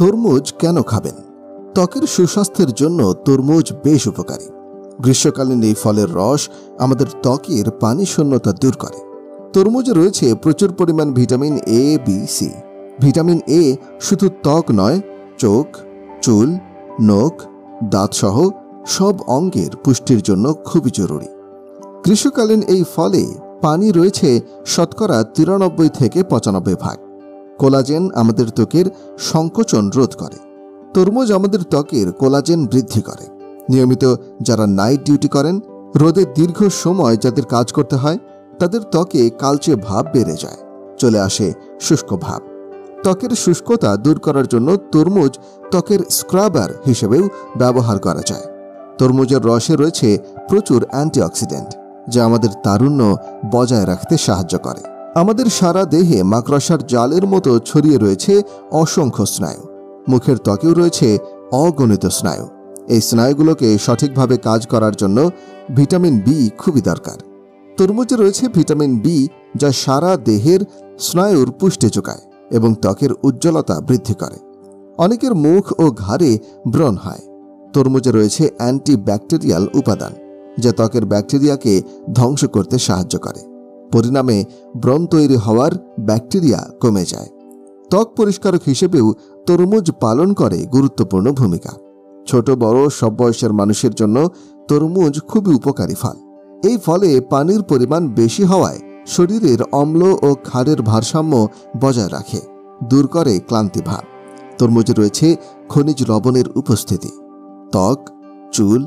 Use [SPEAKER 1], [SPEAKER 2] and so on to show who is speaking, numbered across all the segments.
[SPEAKER 1] তরমুজ কেন খাবেন? ত্বকের সুস্বাস্থ্যের জন্য তরমুজ বেশ উপকারী। গ্রীষ্মকালীন এই ফলের রস আমাদের ত্বকের পানি শূন্যতা দূর করে। তরমুজে রয়েছে প্রচুর পরিমাণ vitamin A, B, C. Vitamin A শুধু ত্বক নয়, চোখ, চুল, নখ, দাঁতসহ সব অঙ্গের পুষ্টির জন্য খুবই জরুরি। গ্রীষ্মকালীন এই ফলে পানি রয়েছে শতকরা 93 থেকে 95 ভাগ। কোলাজেন আমাদের ত্বকের সংকোচন রোধ করে। তরমুজ আমাদের ত্বকের কোলাজেন বৃদ্ধি করে। নিয়মিত যারা নাইট ডিউটি করেন, রোদে দীর্ঘ সময় যাদের কাজ করতে হয়, তাদের ত্বকে কালচে ভাব বেড়ে যায়, চলে আসে শুষ্ক ভাব। ত্বকের শুষ্কতা দূর করার জন্য তরমুজ ত্বকের স্ক্রাবার হিসেবেও ব্যবহার করা যায়। তরমুজের রসে রয়েছে প্রচুর অ্যান্টিঅক্সিডেন্ট, যা আমাদের তারুণ্য বজায় রাখতে সাহায্য করে। আমাদের সারা দেহে মাকড়সার জালের মতো ছড়িয়ে রয়েছে অসংখ্য স্নায়ু। মুখের ত্বকেও রয়েছে অগণিত স্নায়ু। এই স্নায়ুগুলোকে সঠিকভাবে কাজ করার জন্য ভিটামিন বি খুবই দরকার। তরমুজে রয়েছে ভিটামিন বি, যা সারা দেহের স্নায়ুর পুষ্টি যোগায় এবং ত্বকের উজ্জ্বলতা বৃদ্ধি করে। অনেকের মুখ ও ঘাড়ে ব্রণ হয়। তরমুজে রয়েছে অ্যান্টিব্যাকটেরিয়াল উপাদান, যা ত্বকের ব্যাকটেরিয়াকে ধ্বংস করতে সাহায্য করে। পরিণামে ব্রণ তৈরি হওয়ার ব্যাকটেরিয়া কমে যায়। ত্বক পরিষ্কারক হিসেবেও তরমুজ পালন করে গুরুত্বপূর্ণ ভূমিকা। ছোট বড় সব বয়সের মানুষের জন্য তরমুজ খুবই উপকারী ফল। এই ফলে পানির পরিমাণ বেশি হওয়ায় শরীরের অম্ল ও ক্ষারের ভারসাম্য বজায় রাখে, দূর করে ক্লান্তি ভাব। তরমুজে রয়েছে খনিজ লবণের উপস্থিতি। ত্বক, চুল,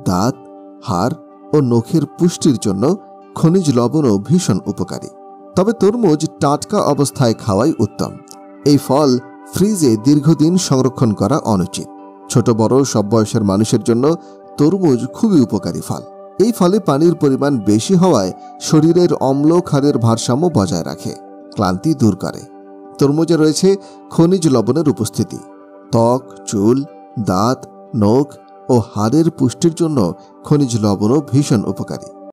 [SPEAKER 1] দাঁত, হাড় ও নখের পুষ্টির জন্য খনিজ লবণও ভীষণ উপকারী। তবে তরমুজ টাটকা অবস্থায় খাওয়াই উত্তম। এই ফল ফ্রিজে দীর্ঘদিন সংরক্ষণ করা অনুচিত। ছোট বড় সব বয়সের মানুষের জন্য তরমুজ খুবই উপকারী ফল। এই ফলে পানির পরিমাণ বেশি হওয়ায় শরীরের অম্ল ক্ষারের ভারসাম্য বজায় রাখে, ক্লান্তি দূর করে। তরমুজে রয়েছে খনিজ লবণের উপস্থিতি। ত্বক, চুল, দাঁত, নখ ও হাড়ের পুষ্টির জন্য খনিজ লবণও ভীষণ উপকারী।